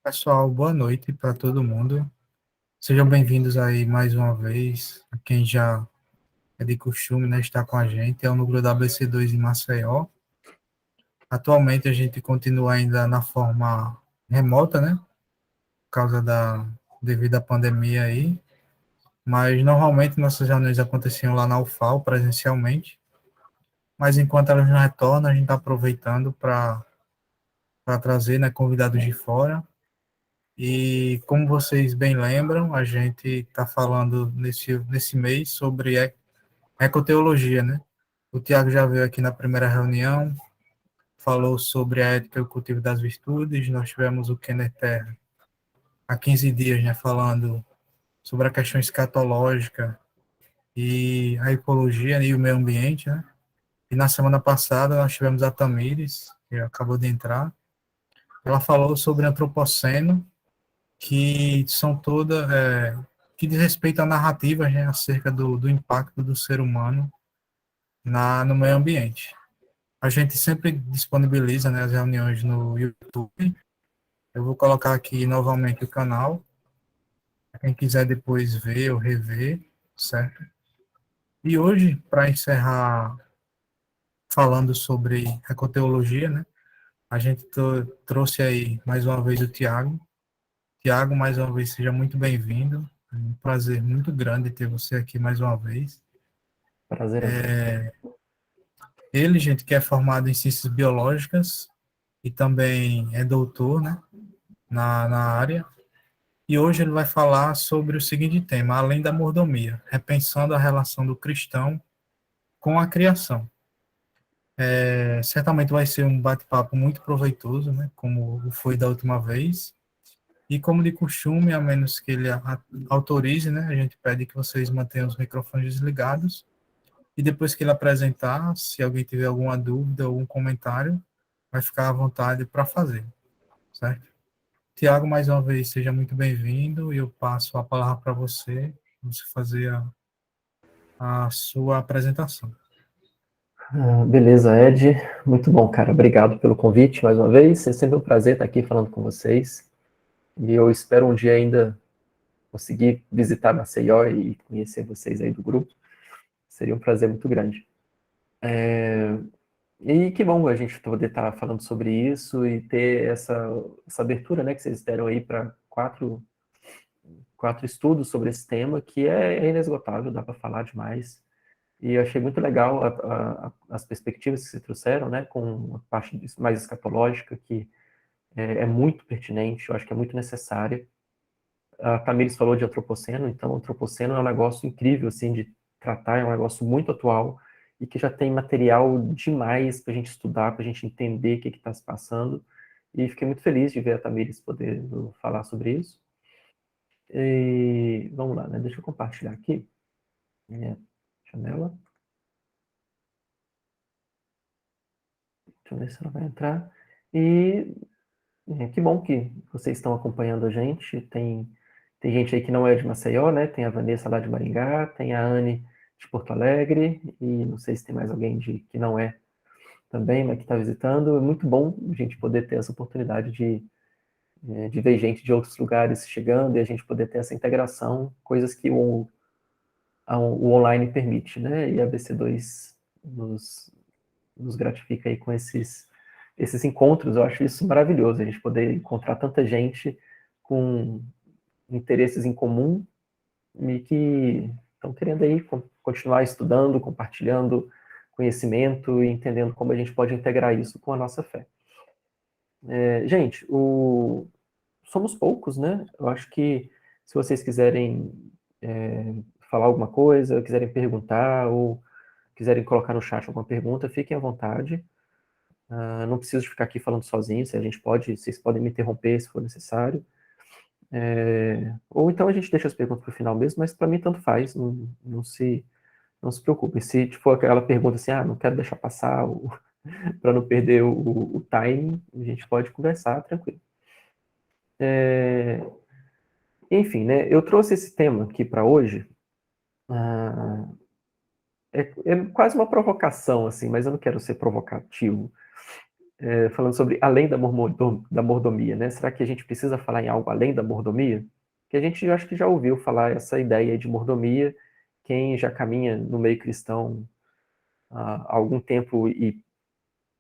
Pessoal, boa noite para todo mundo. Sejam bem-vindos aí mais uma vez. A quem já é de costume, né, estar com a gente. É o núcleo da ABC2 em Maceió. Atualmente a gente continua ainda na forma remota, né, por causa devido à pandemia aí. Mas normalmente nossas reuniões aconteciam lá na UFAL presencialmente. Mas enquanto elas não retornam, a gente está aproveitando para trazer, né, convidados de fora. E como vocês bem lembram, a gente está falando nesse mês sobre ecoteologia, né? O Tiago já veio aqui na primeira reunião, falou sobre a ética e o cultivo das virtudes. Nós tivemos o Kenner Terra há 15 dias, né, falando sobre a questão escatológica e a ecologia, né, e o meio ambiente, né? E na semana passada nós tivemos a Tamires, que acabou de entrar. Ela falou sobre antropoceno, que são todas, que diz respeito a narrativas, né, acerca do impacto do ser humano no meio ambiente. A gente sempre disponibiliza, né, as reuniões no YouTube. Eu vou colocar aqui novamente o canal, quem quiser depois ver ou rever, certo? E hoje, para encerrar falando sobre ecoteologia, né, a gente trouxe aí mais uma vez o Tiago. Tiago, mais uma vez, seja muito bem-vindo. É um prazer muito grande ter você aqui mais uma vez. Prazer é meu. Ele, gente, que é formado em ciências biológicas e também é doutor, né, na área. E hoje ele vai falar sobre o seguinte tema: além da mordomia, repensando a relação do cristão com a criação. Certamente vai ser um bate-papo muito proveitoso, né, como foi da última vez. E como de costume, a menos que ele autorize, né, a gente pede que vocês mantenham os microfones desligados. E depois que ele apresentar, se alguém tiver alguma dúvida ou um comentário, vai ficar à vontade para fazer, certo? Tiago, mais uma vez, seja muito bem-vindo e eu passo a palavra para você fazer a sua apresentação. Beleza, Ed. Muito bom, cara. Obrigado pelo convite mais uma vez. É sempre um prazer estar aqui falando com vocês. E eu espero um dia ainda conseguir visitar Maceió e conhecer vocês aí do grupo. Seria um prazer muito grande. E que bom a gente poder estar falando sobre isso e ter essa abertura, né, que vocês deram aí para quatro estudos sobre esse tema, que é inesgotável, dá para falar demais. E eu achei muito legal as perspectivas que vocês trouxeram, né, com a parte mais escatológica, que é muito pertinente, eu acho que é muito necessária. A Tamires falou de antropoceno, então antropoceno é um negócio incrível, assim, de tratar, é um negócio muito atual e que já tem material demais para a gente estudar, para a gente entender o que está se passando. E fiquei muito feliz de ver a Tamires poder falar sobre isso. E vamos lá, né? Deixa eu compartilhar aqui minha janela. Deixa eu ver se ela vai entrar. E que bom que vocês estão acompanhando a gente. Tem gente aí que não é de Maceió, né? Tem a Vanessa lá de Maringá, tem a Anne de Porto Alegre, e não sei se tem mais alguém que não é também, mas que está visitando. É muito bom a gente poder ter essa oportunidade de ver gente de outros lugares chegando e a gente poder ter essa integração, coisas que o online permite, né? E a BC2 nos gratifica aí com esses encontros. Eu acho isso maravilhoso, a gente poder encontrar tanta gente com interesses em comum e que estão querendo aí continuar estudando, compartilhando conhecimento e entendendo como a gente pode integrar isso com a nossa fé. Gente, somos poucos, né? Eu acho que se vocês quiserem falar alguma coisa, quiserem perguntar ou quiserem colocar no chat alguma pergunta, fiquem à vontade. Não preciso ficar aqui falando sozinho, vocês podem me interromper se for necessário. Ou então a gente deixa as perguntas para o final mesmo, mas para mim tanto faz, não se preocupe. Se for aquela pergunta assim, não quero deixar passar, para não perder o time, a gente pode conversar tranquilo. Enfim, né, eu trouxe esse tema aqui para hoje, é quase uma provocação, assim, mas eu não quero ser provocativo. falando sobre além da mordomia, né? Será que a gente precisa falar em algo além da mordomia? Que a gente, eu acho que já ouviu falar essa ideia de mordomia, quem já caminha no meio cristão há algum tempo e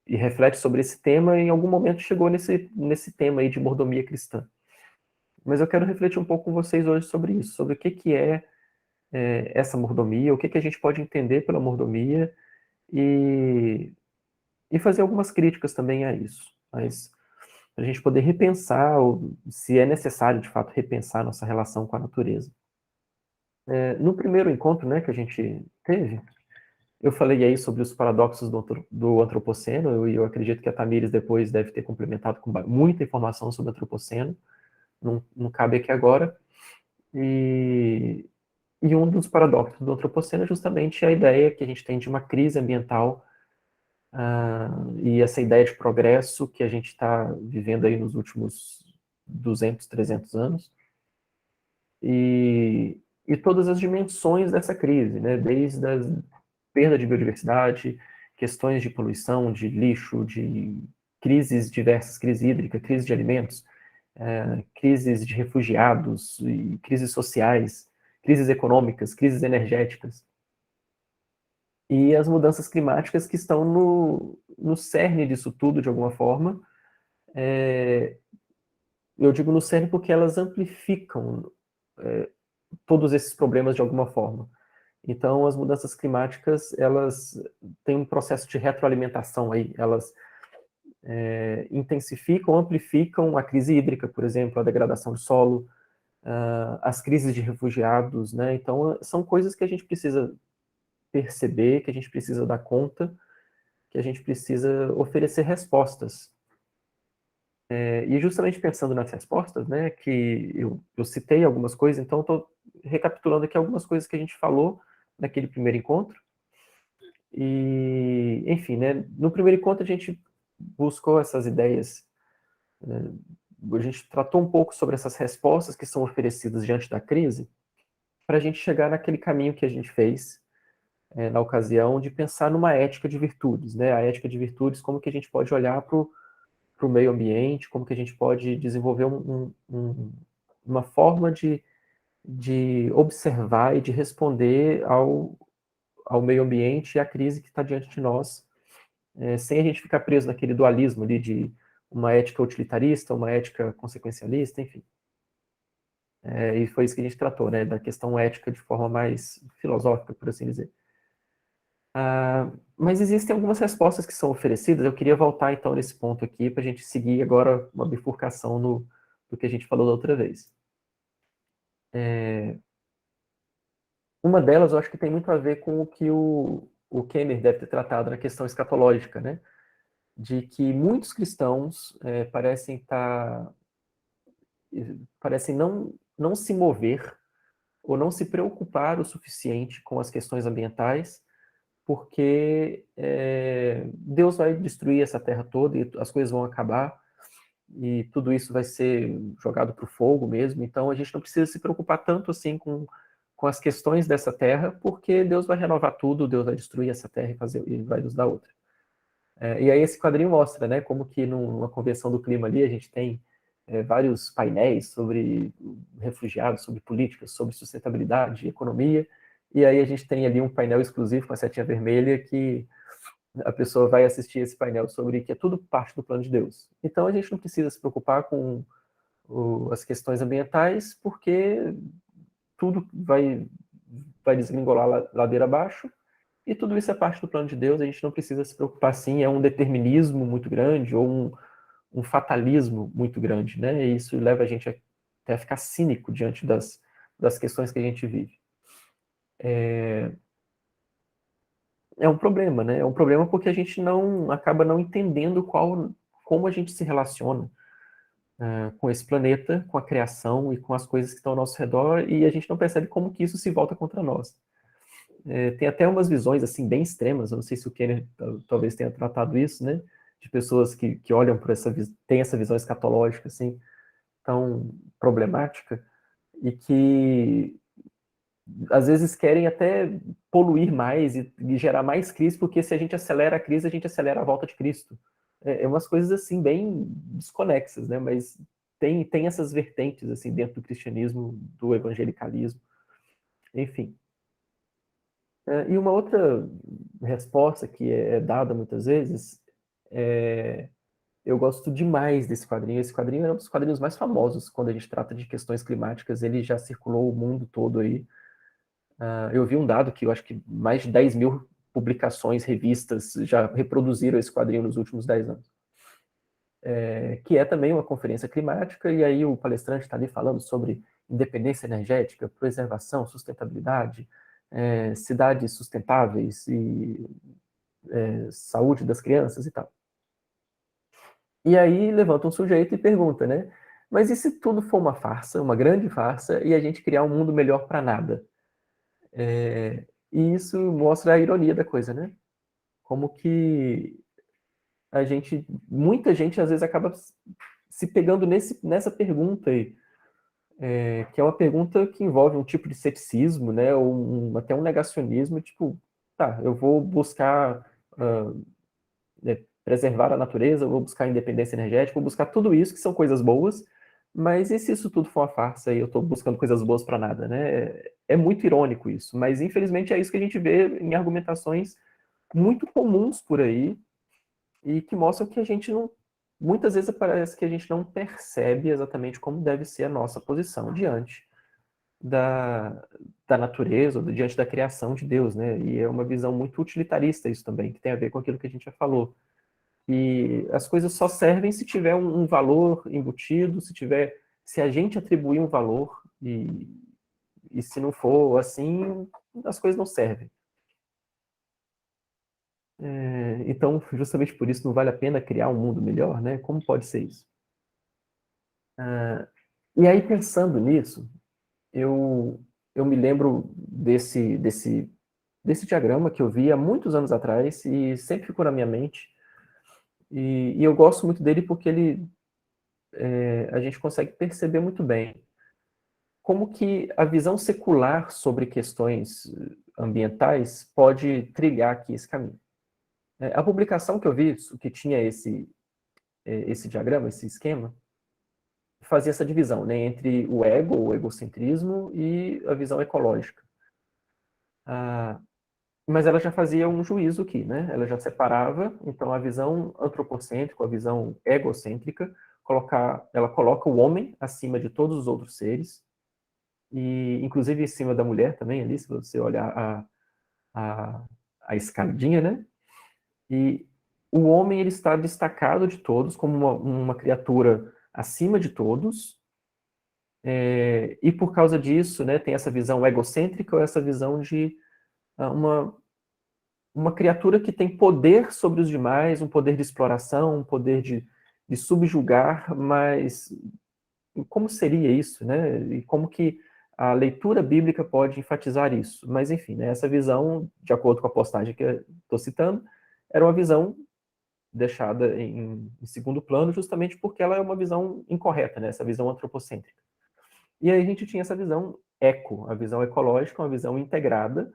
reflete sobre esse tema, em algum momento chegou nesse tema aí de mordomia cristã. Mas eu quero refletir um pouco com vocês hoje sobre isso, sobre o que é essa mordomia, o que a gente pode entender pela mordomia e fazer algumas críticas também a isso. Mas para a gente poder repensar, ou, se é necessário de fato repensar nossa relação com a natureza. No primeiro encontro, né, que a gente teve, eu falei aí sobre os paradoxos do antropoceno, e eu acredito que a Tamires depois deve ter complementado com muita informação sobre o antropoceno, não cabe aqui agora. E um dos paradoxos do antropoceno é justamente a ideia que a gente tem de uma crise ambiental, e essa ideia de progresso que a gente está vivendo aí nos últimos 200, 300 anos, e todas as dimensões dessa crise, né? Desde a perda de biodiversidade, questões de poluição, de lixo, de crises diversas, crise hídrica, crise de alimentos, crises de refugiados, e crises sociais, crises econômicas, crises energéticas. E as mudanças climáticas que estão no cerne disso tudo, de alguma forma. Eu digo no cerne porque elas amplificam todos esses problemas de alguma forma. Então, as mudanças climáticas, elas têm um processo de retroalimentação aí, elas intensificam, amplificam a crise hídrica, por exemplo, a degradação do solo, as crises de refugiados, né? Então, são coisas que a gente precisa perceber, que a gente precisa dar conta, que a gente precisa oferecer respostas. E justamente pensando nas respostas, né, que eu citei algumas coisas, então estou recapitulando aqui algumas coisas que a gente falou naquele primeiro encontro. E, enfim, né, no primeiro encontro a gente buscou essas ideias, né, a gente tratou um pouco sobre essas respostas que são oferecidas diante da crise, para a gente chegar naquele caminho que a gente fez na ocasião de pensar numa ética de virtudes, né, a ética de virtudes, como que a gente pode olhar para o meio ambiente, como que a gente pode desenvolver uma forma de observar e de responder ao meio ambiente e à crise que está diante de nós, sem a gente ficar preso naquele dualismo ali de uma ética utilitarista, uma ética consequencialista, enfim. E foi isso que a gente tratou, né, da questão ética de forma mais filosófica, por assim dizer. Mas existem algumas respostas que são oferecidas, eu queria voltar então nesse ponto aqui, para a gente seguir agora uma bifurcação do que a gente falou da outra vez. Uma delas eu acho que tem muito a ver com o que o Kenner deve ter tratado na questão escatológica, né? De que muitos cristãos parecem não se mover ou não se preocupar o suficiente com as questões ambientais, porque Deus vai destruir essa terra toda e as coisas vão acabar e tudo isso vai ser jogado para o fogo mesmo. Então a gente não precisa se preocupar tanto assim com as questões dessa terra, porque Deus vai renovar tudo, Deus vai destruir essa terra e vai nos dar outra. E aí esse quadrinho mostra, né, como que numa convenção do clima ali a gente tem vários painéis sobre refugiados, sobre políticas, sobre sustentabilidade, economia, e aí a gente tem ali um painel exclusivo com a setinha vermelha que a pessoa vai assistir esse painel sobre que é tudo parte do plano de Deus. Então a gente não precisa se preocupar com as questões ambientais, porque tudo vai deslingolar ladeira abaixo, e tudo isso é parte do plano de Deus, a gente não precisa se preocupar sim, é um determinismo muito grande, ou um fatalismo muito grande, né? E isso leva a gente até a ficar cínico diante das questões que a gente vive. É um problema, né? É um problema porque a gente acaba não entendendo como a gente se relaciona com esse planeta, com a criação e com as coisas que estão ao nosso redor, e a gente não percebe como que isso se volta contra nós. Tem até umas visões assim bem extremas, eu não sei se o Kenner talvez tenha tratado isso, né? De pessoas que olham para tem essa visão escatológica assim tão problemática e que às vezes querem até poluir mais e gerar mais crise, porque se a gente acelera a crise, a gente acelera a volta de Cristo. É umas coisas assim bem desconexas, né? Mas tem essas vertentes assim dentro do cristianismo, do evangelicalismo, enfim. E uma outra resposta que é dada muitas vezes é eu gosto demais desse quadrinho. Esse quadrinho é um dos quadrinhos mais famosos quando a gente trata de questões climáticas. Ele já circulou o mundo todo aí. Eu vi um dado que eu acho que mais de 10 mil publicações, revistas já reproduziram esse quadrinho nos últimos 10 anos. Que é também uma conferência climática, e aí o palestrante está ali falando sobre independência energética, preservação, sustentabilidade, cidades sustentáveis e saúde das crianças e tal. E aí levanta um sujeito e pergunta, né? Mas e se tudo for uma farsa, uma grande farsa, e a gente criar um mundo melhor para nada? E isso mostra a ironia da coisa, né? Como que muita gente às vezes acaba se pegando nessa pergunta aí, que é uma pergunta que envolve um tipo de ceticismo, né? Ou até um negacionismo, tipo, tá, eu vou buscar preservar a natureza, vou buscar independência energética, vou buscar tudo isso que são coisas boas, mas e se isso tudo for uma farsa e eu estou buscando coisas boas para nada, né? É muito irônico isso, mas infelizmente é isso que a gente vê em argumentações muito comuns por aí e que mostram que a gente não, muitas vezes parece que a gente não percebe exatamente como deve ser a nossa posição diante da, da natureza, ou diante da criação de Deus, né? E é uma visão muito utilitarista isso também, que tem a ver com aquilo que a gente já falou. E as coisas só servem se tiver um valor embutido, se a gente atribuir um valor, e se não for assim, as coisas não servem. Então, justamente por isso, não vale a pena criar um mundo melhor, né? Como pode ser isso? E aí, pensando nisso, eu me lembro desse diagrama que eu vi há muitos anos atrás e sempre ficou na minha mente. E eu gosto muito dele porque a gente consegue perceber muito bem como que a visão secular sobre questões ambientais pode trilhar aqui esse caminho. A publicação que eu vi, que tinha esse diagrama, esse esquema, fazia essa divisão, né, entre o ego, o egocentrismo e a visão ecológica. Mas ela já fazia um juízo aqui, né? Ela já separava, então, a visão antropocêntrica, a visão egocêntrica, ela coloca o homem acima de todos os outros seres, e inclusive em cima da mulher também, ali, se você olhar a, a escadinha, né? E o homem ele está destacado de todos como uma criatura acima de todos, e por causa disso, né, tem essa visão egocêntrica ou essa visão de uma criatura que tem poder sobre os demais, um poder de exploração, um poder de subjugar, mas como seria isso, né? E como que a leitura bíblica pode enfatizar isso? Mas, enfim, né, essa visão, de acordo com a postagem que eu estou citando, era uma visão deixada em segundo plano, justamente porque ela é uma visão incorreta, né? Essa visão antropocêntrica. E aí a gente tinha essa visão eco, a visão ecológica, uma visão integrada,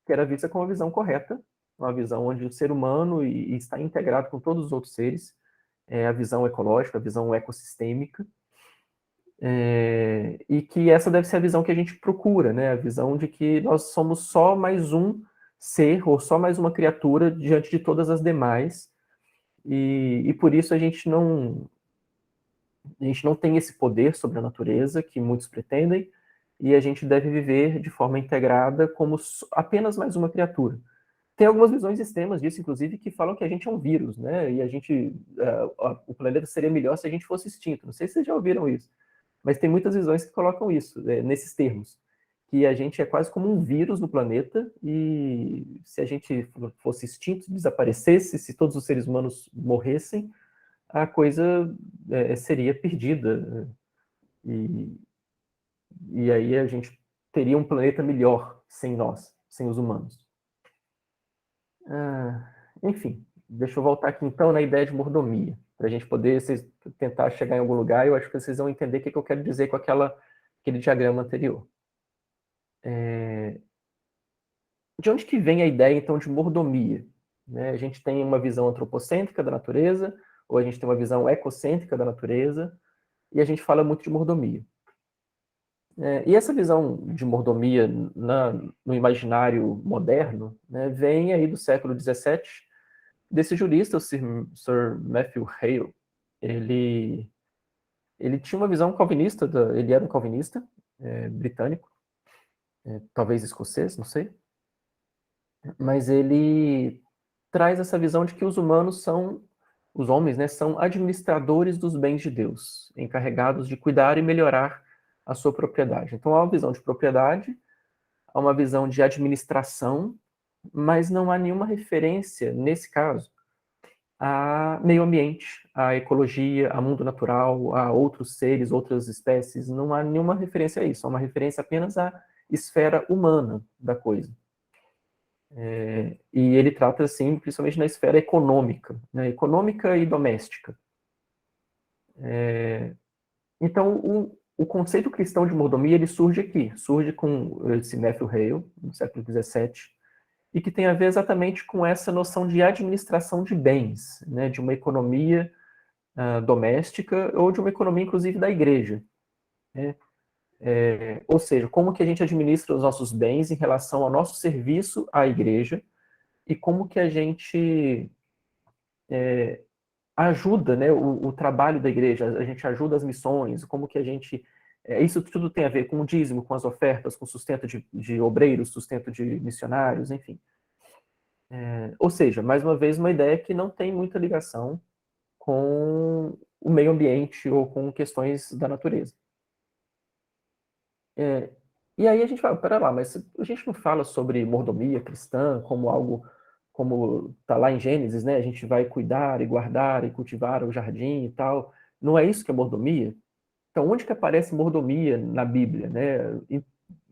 que era vista como uma visão correta, uma visão onde o ser humano está integrado com todos os outros seres, a visão ecológica, a visão ecossistêmica, e que essa deve ser a visão que a gente procura, né? A visão de que nós somos só mais um ser ou só mais uma criatura diante de todas as demais, e por isso a gente não tem esse poder sobre a natureza que muitos pretendem, e a gente deve viver de forma integrada como apenas mais uma criatura. Tem algumas visões extremas disso, inclusive, que falam que a gente é um vírus, né? E o planeta seria melhor se a gente fosse extinto. Não sei se vocês já ouviram isso, mas tem muitas visões que colocam isso, nesses termos, que a gente é quase como um vírus no planeta e se a gente fosse extinto, desaparecesse, se todos os seres humanos morressem, a coisa seria perdida. E, e aí a gente teria um planeta melhor sem nós, sem os humanos. Enfim, deixa eu voltar aqui então na ideia de mordomia, para a gente poder tentar chegar em algum lugar. Eu acho que vocês vão entender o que eu quero dizer com aquele diagrama anterior. De onde que vem a ideia então de mordomia? Né? A gente tem uma visão antropocêntrica da natureza, ou a gente tem uma visão ecocêntrica da natureza, e a gente fala muito de mordomia. E essa visão de mordomia no imaginário moderno, né, vem aí do século XVII, desse jurista, o Sir Matthew Hale. Ele tinha uma visão calvinista, ele era um calvinista britânico, talvez escocês, não sei, mas ele traz essa visão de que os homens, né, são administradores dos bens de Deus, encarregados de cuidar e melhorar a sua propriedade. Então há uma visão de propriedade, há uma visão de administração, mas não há nenhuma referência, nesse caso, a meio ambiente, a ecologia, a mundo natural, a outros seres, outras espécies. Não há nenhuma referência a isso, há uma referência apenas à esfera humana da coisa. E ele trata, assim, principalmente na esfera econômica, né, econômica e doméstica. Então, o conceito cristão de mordomia, ele surge aqui, surge com esse Matthew Hale, no século XVII, e que tem a ver exatamente com essa noção de administração de bens, né, de uma economia doméstica ou de uma economia, inclusive, da igreja. Né? Ou seja, como que a gente administra os nossos bens em relação ao nosso serviço à igreja e como que a gente ajuda, né, o trabalho da igreja, a gente ajuda as missões, como que a gente... isso tudo tem a ver com o dízimo, com as ofertas, com o sustento de obreiros, sustento de missionários, enfim. Ou seja, mais uma vez, uma ideia que não tem muita ligação com o meio ambiente ou com questões da natureza. E aí a gente fala, pera lá, mas a gente não fala sobre mordomia cristã como algo, como está lá em Gênesis, né? A gente vai cuidar e guardar e cultivar o jardim e tal. Não é isso que é mordomia? Então, onde que aparece mordomia na Bíblia, né?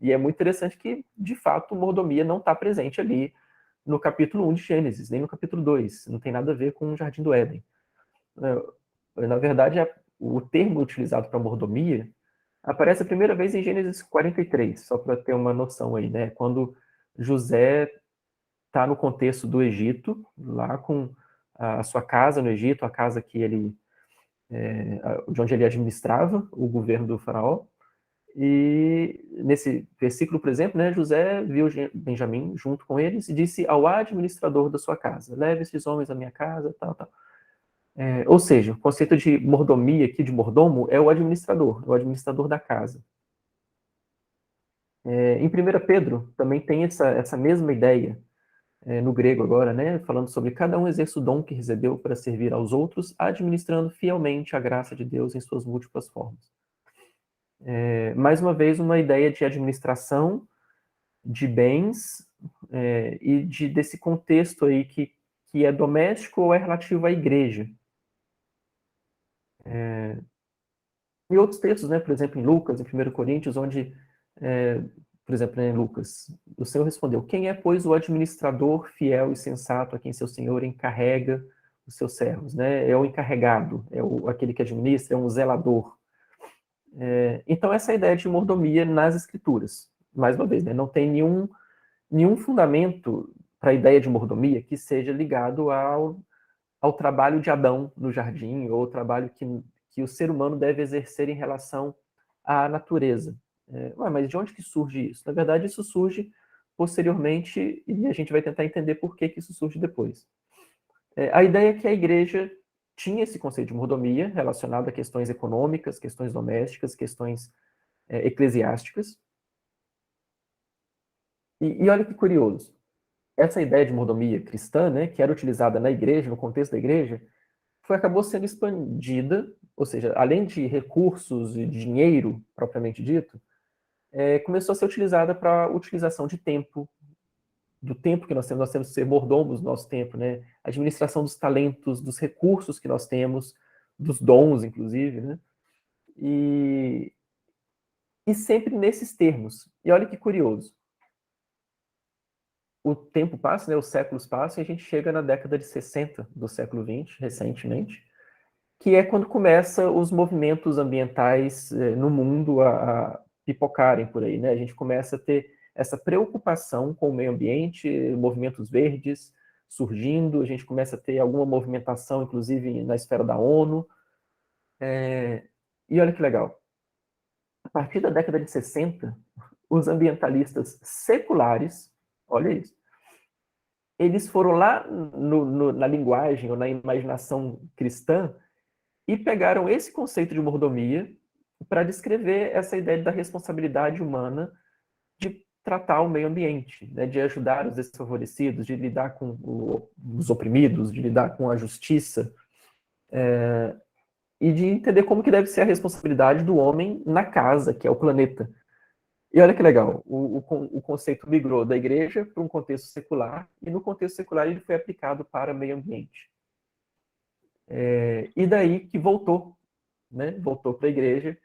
E é muito interessante que, de fato, mordomia não está presente ali no capítulo 1 de Gênesis, nem no capítulo 2. Não tem nada a ver com o Jardim do Éden. Na verdade, o termo utilizado para mordomia aparece a primeira vez em Gênesis 43, só para ter uma noção aí, né? Quando José está no contexto do Egito, lá com a sua casa no Egito, a casa que ele, de onde ele administrava o governo do faraó. E nesse versículo, por exemplo, né, José viu Benjamim junto com eles e disse ao administrador da sua casa: leve esses homens à minha casa, tal, tal. Ou seja, o conceito de mordomia aqui, de mordomo, é o administrador da casa. Em 1 Pedro também tem essa mesma ideia, no grego agora, né, falando sobre cada um exerce o dom que recebeu para servir aos outros, administrando fielmente a graça de Deus em suas múltiplas formas. Mais uma vez, uma ideia de administração de bens e desse contexto aí que é doméstico ou é relativo à igreja. E outros textos, né, por exemplo, em Lucas, em 1 Coríntios, onde, por exemplo, em Lucas, o Senhor respondeu: quem é, pois, o administrador fiel e sensato a quem seu Senhor encarrega os seus servos? Né? É o encarregado, aquele que administra, é um zelador. Então, essa é a ideia de mordomia nas Escrituras. Mais uma vez, né, não tem nenhum fundamento para a ideia de mordomia que seja ligado ao trabalho de Adão no jardim, ou ao trabalho que o ser humano deve exercer em relação à natureza. Mas de onde que surge isso? Na verdade, isso surge posteriormente, e a gente vai tentar entender por que isso surge depois. A ideia é que a igreja tinha esse conceito de mordomia relacionado a questões econômicas, questões domésticas, questões eclesiásticas. E olha que curioso, essa ideia de mordomia cristã, né, que era utilizada na igreja, no contexto da igreja, acabou sendo expandida, ou seja, além de recursos e dinheiro propriamente dito, começou a ser utilizada para a utilização de tempo, do tempo que nós temos que ser mordomos do nosso tempo, né? A administração dos talentos, dos recursos que nós temos, dos dons, inclusive, né? E sempre nesses termos. E olha que curioso. O tempo passa, né? Os séculos passam, e a gente chega na década de 60 do século XX, recentemente, que é quando começam os movimentos ambientais no mundo a pipocarem por aí, né? A gente começa a ter essa preocupação com o meio ambiente, movimentos verdes, surgindo, a gente começa a ter alguma movimentação, inclusive na esfera da ONU. E olha que legal, a partir da década de 60, os ambientalistas seculares, olha isso, eles foram lá na linguagem ou na imaginação cristã e pegaram esse conceito de mordomia para descrever essa ideia da responsabilidade humana de tratar o meio ambiente, né, de ajudar os desfavorecidos, de lidar com os oprimidos, de lidar com a justiça, e de entender como que deve ser a responsabilidade do homem na casa, que é o planeta. E olha que legal, o conceito migrou da igreja para um contexto secular, e no contexto secular ele foi aplicado para o meio ambiente. E daí que voltou, né? Voltou para a igreja,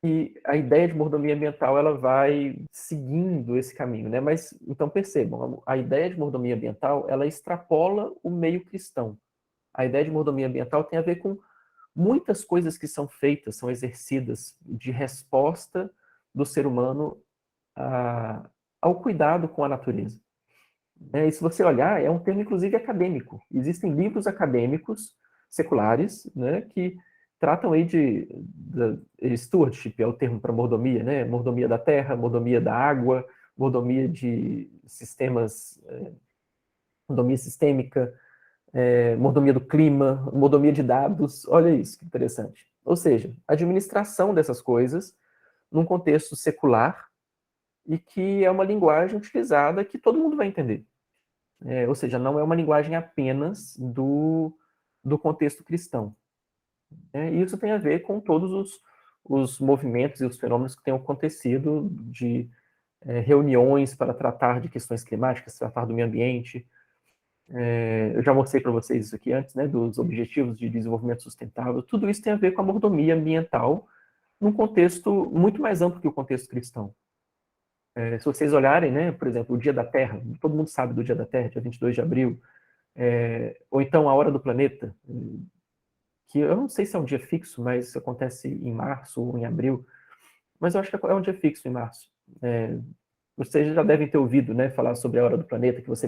e a ideia de mordomia ambiental ela vai seguindo esse caminho, né? Mas então percebam, a ideia de mordomia ambiental ela extrapola o meio cristão. A ideia de mordomia ambiental tem a ver com muitas coisas que são feitas, são exercidas de resposta do ser humano ao cuidado com a natureza. E se você olhar, é um termo inclusive acadêmico. Existem livros acadêmicos seculares, né, que tratam aí de stewardship, é o termo para mordomia, né? Mordomia da terra, mordomia da água, mordomia de sistemas, mordomia sistêmica, mordomia do clima, mordomia de dados. Olha isso, que interessante. Ou seja, administração dessas coisas num contexto secular e que é uma linguagem utilizada que todo mundo vai entender. Ou seja, não é uma linguagem apenas do contexto cristão. E isso tem a ver com todos os movimentos e os fenômenos que têm acontecido de reuniões para tratar de questões climáticas, tratar do meio ambiente. Eu já mostrei para vocês isso aqui antes, né, dos Objetivos de Desenvolvimento Sustentável. Tudo isso tem a ver com a mordomia ambiental num contexto muito mais amplo que o contexto cristão. Se vocês olharem, né, por exemplo, o Dia da Terra, todo mundo sabe do Dia da Terra, dia 22 de abril, ou então a Hora do Planeta, que eu não sei se é um dia fixo, mas isso acontece em março ou em abril, mas eu acho que é um dia fixo em março. Vocês já devem ter ouvido, né, falar sobre a Hora do Planeta, que você,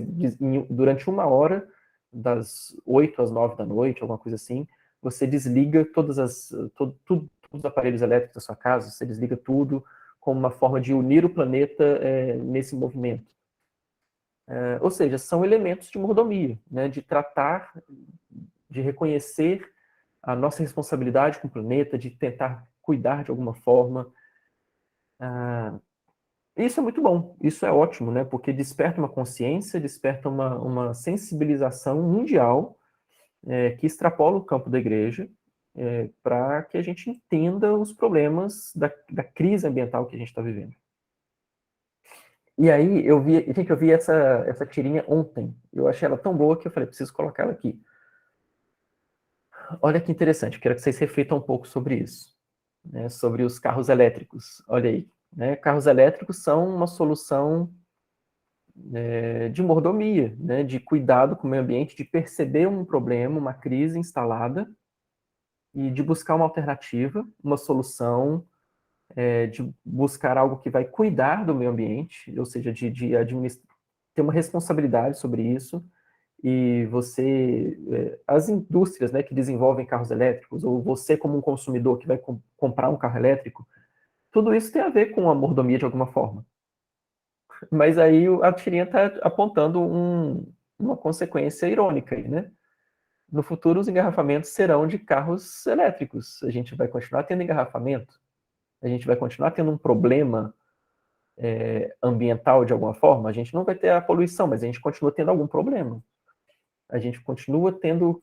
durante 1 hora, das 8 às 9 da noite, alguma coisa assim, você desliga todos os aparelhos elétricos da sua casa, você desliga tudo, como uma forma de unir o planeta nesse movimento. Ou seja, são elementos de mordomia, né, de tratar, de reconhecer a nossa responsabilidade com o planeta, de tentar cuidar de alguma forma. Isso é muito bom, isso é ótimo, né, porque desperta uma consciência, desperta uma sensibilização mundial que extrapola o campo da igreja, para que a gente entenda os problemas da crise ambiental que a gente está vivendo. E aí, eu vi essa tirinha ontem. Eu achei ela tão boa que eu falei, preciso colocar ela aqui. Olha que interessante, eu quero que vocês reflitam um pouco sobre isso, né, sobre os carros elétricos. Olha aí, né, carros elétricos são uma solução de mordomia, né, de cuidado com o meio ambiente, de perceber um problema, uma crise instalada e de buscar uma alternativa, uma solução, de buscar algo que vai cuidar do meio ambiente, ou seja, de ter uma responsabilidade sobre isso, e as indústrias, né, que desenvolvem carros elétricos, ou você como um consumidor que vai comprar um carro elétrico, tudo isso tem a ver com a mordomia de alguma forma. Mas aí a tirinha está apontando uma consequência irônica aí, né? No futuro, os engarrafamentos serão de carros elétricos. A gente vai continuar tendo engarrafamento, a gente vai continuar tendo um problema ambiental de alguma forma. A gente não vai ter a poluição, mas a gente continua tendo algum problema. A gente continua tendo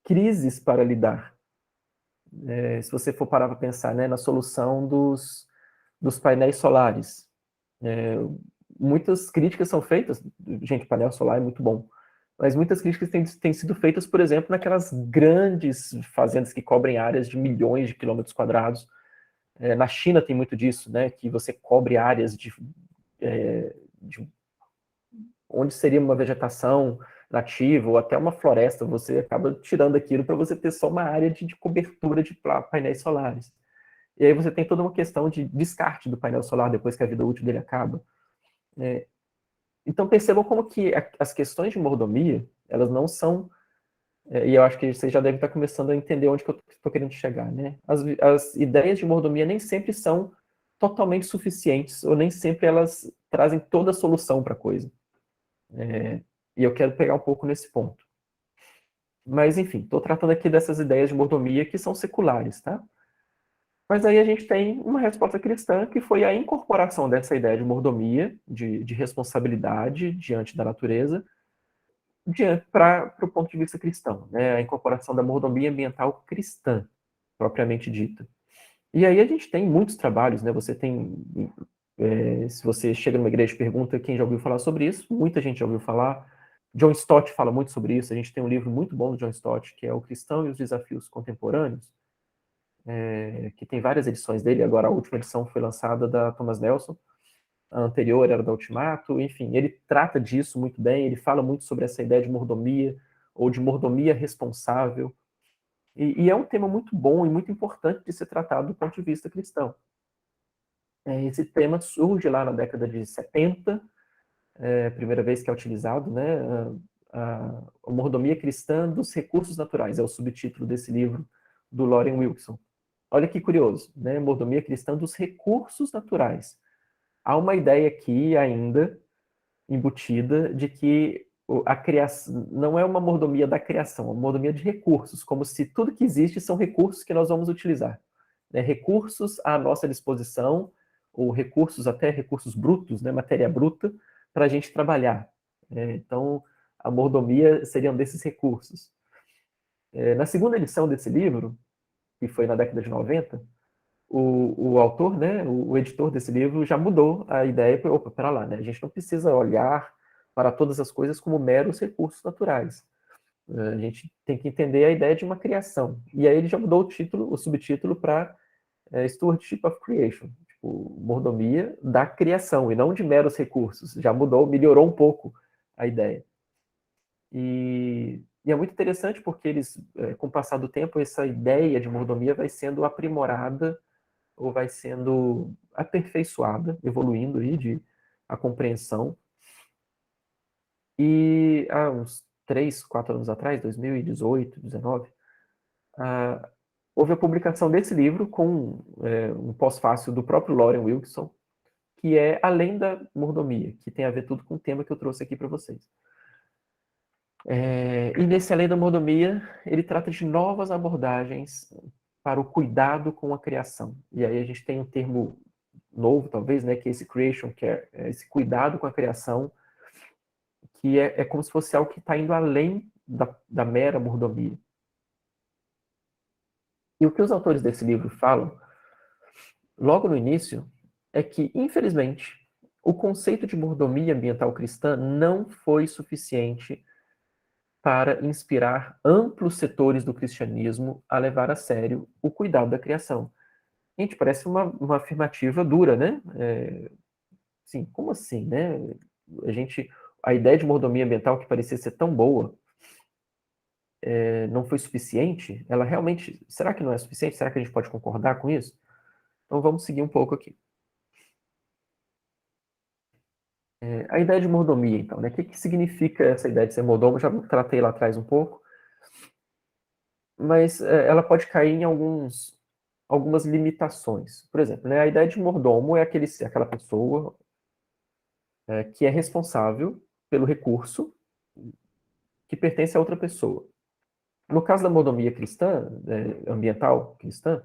crises para lidar. Se você for parar para pensar, né, na solução dos painéis solares, muitas críticas são feitas. Gente, painel solar é muito bom, mas muitas críticas têm sido feitas, por exemplo, naquelas grandes fazendas que cobrem áreas de milhões de quilômetros quadrados. Na China tem muito disso, né, que você cobre áreas de onde seria uma vegetação nativa ou até uma floresta, você acaba tirando aquilo para você ter só uma área de cobertura de painéis solares. E aí você tem toda uma questão de descarte do painel solar depois que a vida útil dele acaba. Então percebam como que as questões de mordomia, elas não são, e eu acho que vocês já devem estar começando a entender onde que eu estou querendo chegar, né? As ideias de mordomia nem sempre são totalmente suficientes, ou nem sempre elas trazem toda a solução para a coisa. E eu quero pegar um pouco nesse ponto. Mas, enfim, estou tratando aqui dessas ideias de mordomia que são seculares, tá? Mas aí a gente tem uma resposta cristã, que foi a incorporação dessa ideia de mordomia, de responsabilidade diante da natureza, para o ponto de vista cristão, né? A incorporação da mordomia ambiental cristã, propriamente dita. E aí a gente tem muitos trabalhos, né? Você tem, se você chega numa igreja e pergunta quem já ouviu falar sobre isso, muita gente já ouviu falar. John Stott fala muito sobre isso. A gente tem um livro muito bom do John Stott, que é O Cristão e os Desafios Contemporâneos, que tem várias edições dele. Agora a última edição foi lançada da Thomas Nelson, a anterior era da Ultimato. Enfim, ele trata disso muito bem. Ele fala muito sobre essa ideia de mordomia, ou de mordomia responsável. E é um tema muito bom e muito importante de ser tratado do ponto de vista cristão. Esse tema surge lá na década de 70, primeira vez que é utilizado, né? A mordomia cristã dos recursos naturais, é o subtítulo desse livro do Loren Wilson. Olha que curioso, né? Mordomia cristã dos recursos naturais. Há uma ideia aqui ainda embutida de que a criação não é uma mordomia da criação, é uma mordomia de recursos, como se tudo que existe são recursos que nós vamos utilizar. Né? Recursos à nossa disposição, ou recursos, até recursos brutos, né? Matéria bruta, para a gente trabalhar. Então, a mordomia seriam desses recursos. Na segunda edição desse livro, que foi na década de 90, o autor, né, o editor desse livro, já mudou a ideia. Opa, pera lá, né? A gente não precisa olhar para todas as coisas como meros recursos naturais. A gente tem que entender a ideia de uma criação. E aí ele já mudou o título, o subtítulo para Stewardship of Creation, tipo, mordomia da criação, e não de meros recursos. Já mudou, melhorou um pouco a ideia. E é muito interessante porque eles, com o passar do tempo, essa ideia de mordomia vai sendo aprimorada ou vai sendo aperfeiçoada, evoluindo aí a compreensão. E há uns 3, 4 anos atrás, 2018, 2019, houve a publicação desse livro com um pós-fácil do próprio Loren Wilson, que é Além da Mordomia, que tem a ver tudo com o tema que eu trouxe aqui para vocês. E nesse Além da Mordomia, ele trata de novas abordagens para o cuidado com a criação. E aí a gente tem um termo novo, talvez, né, que é esse creation care, esse cuidado com a criação, que é como se fosse algo que está indo além da mera mordomia. E o que os autores desse livro falam, logo no início, é que, infelizmente, o conceito de mordomia ambiental cristã não foi suficiente para inspirar amplos setores do cristianismo a levar a sério o cuidado da criação. Gente, parece uma afirmativa dura, né? Sim, como assim, né? A ideia de mordomia ambiental que parecia ser tão boa, não foi suficiente? Ela realmente, será que não é suficiente? Será que a gente pode concordar com isso? Então vamos seguir um pouco aqui. A ideia de mordomia, então, né? O que significa essa ideia de ser mordomo? Já tratei lá atrás um pouco, mas ela pode cair em algumas limitações. Por exemplo, né, a ideia de mordomo é aquela pessoa que é responsável pelo recurso que pertence a outra pessoa. No caso da mordomia cristã, ambiental cristã,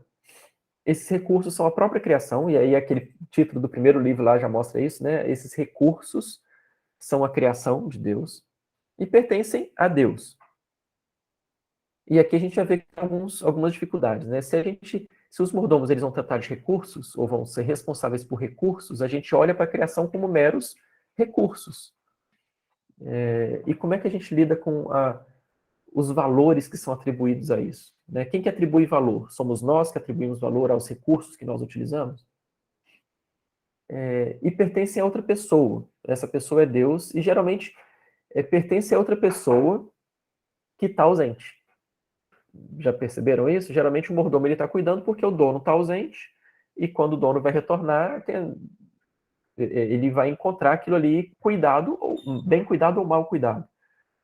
esses recursos são a própria criação, e aí aquele título do primeiro livro lá já mostra isso, né? Esses recursos são a criação de Deus e pertencem a Deus. E aqui a gente já vê algumas dificuldades, né? Se os mordomos eles vão tratar de recursos, ou vão ser responsáveis por recursos, a gente olha para a criação como meros recursos. E como é que a gente lida com os valores que são atribuídos a isso? Né? Quem que atribui valor? Somos nós que atribuímos valor aos recursos que nós utilizamos? E pertencem a outra pessoa. Essa pessoa é Deus, e geralmente pertence a outra pessoa que está ausente. Já perceberam isso? Geralmente o mordomo está cuidando porque o dono está ausente, e quando o dono vai retornar, ele vai encontrar aquilo ali cuidado, bem cuidado ou mal cuidado,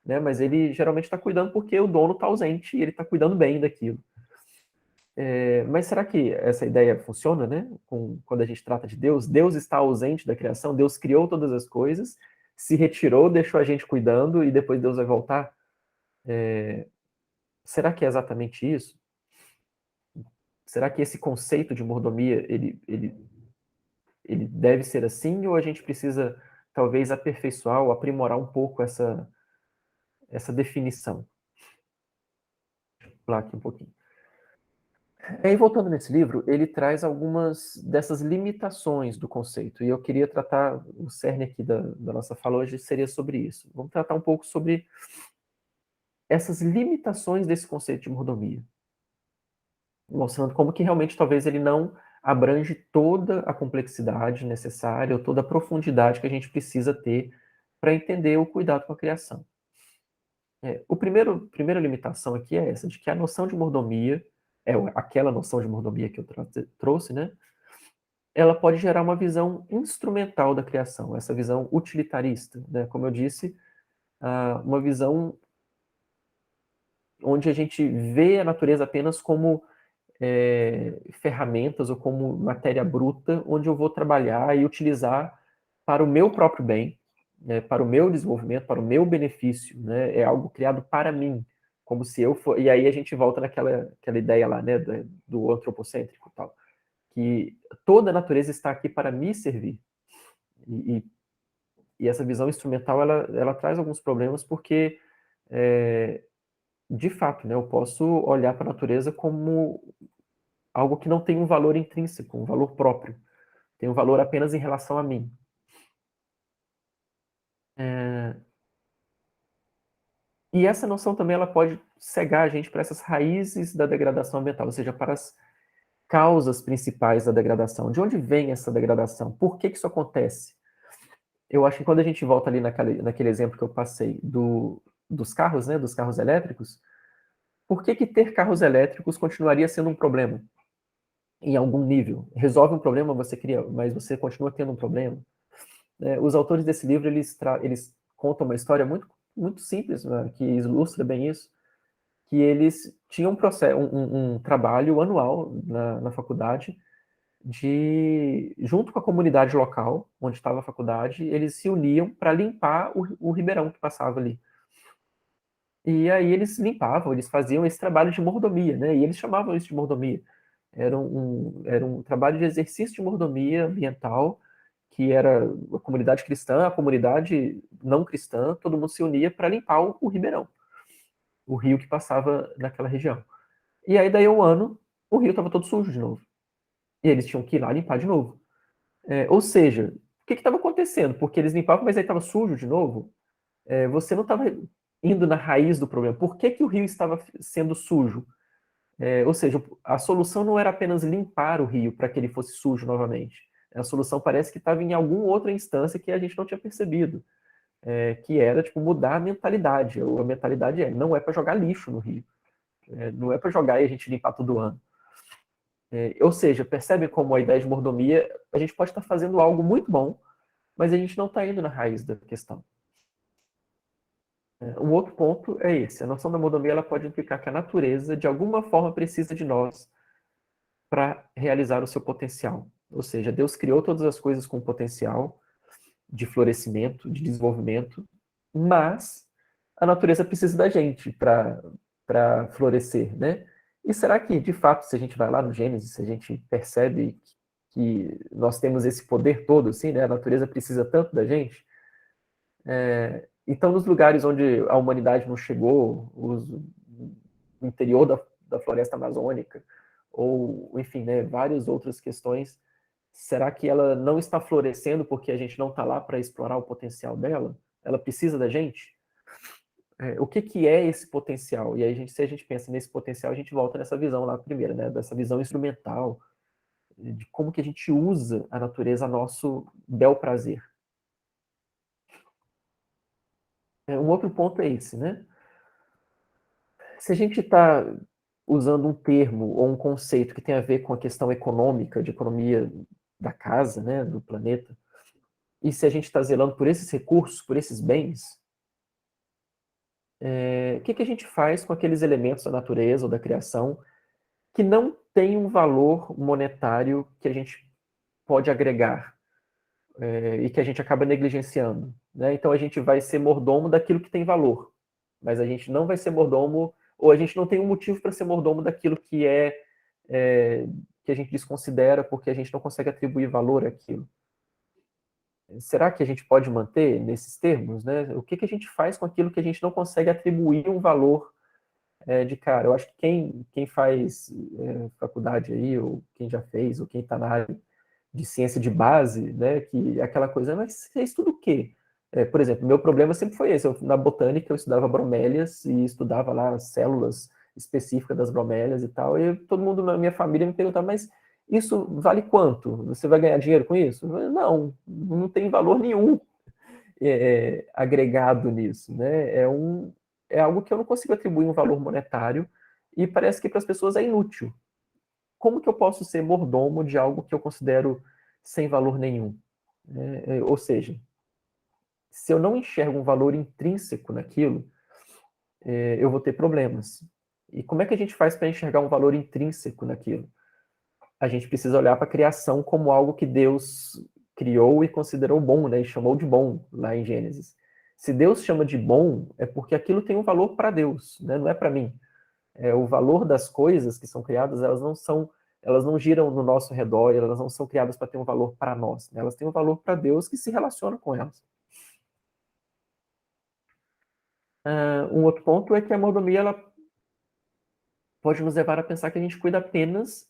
né? Mas ele geralmente está cuidando porque o dono está ausente e ele está cuidando bem daquilo. Mas será que essa ideia funciona, né? Quando a gente trata de Deus, Deus está ausente da criação, Deus criou todas as coisas, se retirou, deixou a gente cuidando e depois Deus vai voltar? Será que é exatamente isso? Será que esse conceito de mordomia ele deve ser assim ou a gente precisa talvez aperfeiçoar ou aprimorar um pouco essa definição? Vou pular aqui um pouquinho. Aí, voltando nesse livro, ele traz algumas dessas limitações do conceito, e eu queria tratar, o cerne aqui da nossa fala hoje seria sobre isso. Vamos tratar um pouco sobre essas limitações desse conceito de mordomia, mostrando como que realmente talvez ele não abrange toda a complexidade necessária ou toda a profundidade que a gente precisa ter para entender o cuidado com a criação. Primeira limitação aqui é essa, de que a noção de mordomia, aquela noção de mordomia que eu trouxe, né? Ela pode gerar uma visão instrumental da criação, essa visão utilitarista, né? Como eu disse, uma visão onde a gente vê a natureza apenas como ferramentas ou como matéria bruta, onde eu vou trabalhar e utilizar para o meu próprio bem, né? Para o meu desenvolvimento, para o meu benefício, né? É algo criado para mim, como se eu for... E aí a gente volta aquela ideia lá, né? Do antropocêntrico e tal, que toda a natureza está aqui para me servir. E essa visão instrumental, ela traz alguns problemas porque, de fato, né, eu posso olhar para a natureza como algo que não tem um valor intrínseco, um valor próprio. Tem um valor apenas em relação a mim. E essa noção também ela pode cegar a gente para essas raízes da degradação ambiental, ou seja, para as causas principais da degradação. De onde vem essa degradação? Por que isso acontece? Eu acho que quando a gente volta ali naquele exemplo que eu passei dos carros, né, dos carros elétricos, por que ter carros elétricos continuaria sendo um problema em algum nível? Resolve um problema, você cria, mas você continua tendo um problema. Os autores desse livro, eles contam uma história muito, muito simples, né, que ilustra bem isso, que eles tinham um trabalho anual na faculdade, junto com a comunidade local, onde estava a faculdade, eles se uniam para limpar o ribeirão que passava ali. E aí eles limpavam, eles faziam esse trabalho de mordomia, né? E eles chamavam isso de mordomia. Era um trabalho de exercício de mordomia ambiental, que era a comunidade cristã, a comunidade não cristã, todo mundo se unia para limpar o ribeirão, o rio que passava naquela região. E aí, daí um ano, o rio estava todo sujo de novo. E eles tinham que ir lá limpar de novo. Ou seja, o que estava acontecendo? Porque eles limpavam, mas aí estava sujo de novo. Você não estava indo na raiz do problema. Por que o rio estava sendo sujo? Ou seja, a solução não era apenas limpar o rio para que ele fosse sujo novamente. A solução parece que estava em alguma outra instância que a gente não tinha percebido, que era tipo mudar a mentalidade. A mentalidade não é para jogar lixo no rio, não é para jogar e a gente limpar todo ano. Ou seja, percebe como a ideia de mordomia, a gente pode estar fazendo algo muito bom, mas a gente não está indo na raiz da questão. Um outro ponto é esse: a noção da mordomia ela pode implicar que a natureza, de alguma forma, precisa de nós para realizar o seu potencial. Ou seja, Deus criou todas as coisas com potencial de florescimento, de desenvolvimento, mas a natureza precisa da gente para florescer, né? E será que, de fato, se a gente vai lá no Gênesis, se a gente percebe que nós temos esse poder todo, assim, né? A natureza precisa tanto da gente? Então, nos lugares onde a humanidade não chegou, o interior da floresta amazônica, ou, enfim, né, várias outras questões, será que ela não está florescendo porque a gente não está lá para explorar o potencial dela? Ela precisa da gente? O que é esse potencial? E aí, se a gente pensa nesse potencial, a gente volta nessa visão lá primeiro, né, dessa visão instrumental, de como que a gente usa a natureza a nosso bel prazer. Um outro ponto é esse, né? Se a gente está usando um termo ou um conceito que tem a ver com a questão econômica, de economia da casa, né, do planeta, e se a gente está zelando por esses recursos, por esses bens, o que a gente faz com aqueles elementos da natureza ou da criação que não têm um valor monetário que a gente pode agregar e que a gente acaba negligenciando, né? Então a gente vai ser mordomo daquilo que tem valor, mas a gente não vai ser mordomo, ou a gente não tem um motivo para ser mordomo daquilo que a gente desconsidera porque a gente não consegue atribuir valor àquilo. Será que a gente pode manter nesses termos, né? O que a gente faz com aquilo que a gente não consegue atribuir um valor de cara? Eu acho que quem faz faculdade aí, ou quem já fez, ou quem está na área de ciência de base, né, que é aquela coisa, mas você estuda o quê? Por exemplo, meu problema sempre foi esse. Na botânica eu estudava bromélias e estudava lá as células específicas das bromélias e tal, e todo mundo na minha família me perguntava, mas isso vale quanto? Você vai ganhar dinheiro com isso? Eu falei, não, não tem valor nenhum agregado nisso, né? É algo que eu não consigo atribuir um valor monetário e parece que para as pessoas é inútil. Como que eu posso ser mordomo de algo que eu considero sem valor nenhum? Ou seja, se eu não enxergo um valor intrínseco naquilo, eu vou ter problemas. E como é que a gente faz para enxergar um valor intrínseco naquilo? A gente precisa olhar para a criação como algo que Deus criou e considerou bom, né? E chamou de bom lá em Gênesis. Se Deus chama de bom, é porque aquilo tem um valor para Deus, né? Não é para mim. O valor das coisas que são criadas, elas não giram no nosso redor, elas não são criadas para ter um valor para nós, né? Elas têm um valor para Deus que se relaciona com elas. Um outro ponto é que a mordomia ela pode nos levar a pensar que a gente cuida apenas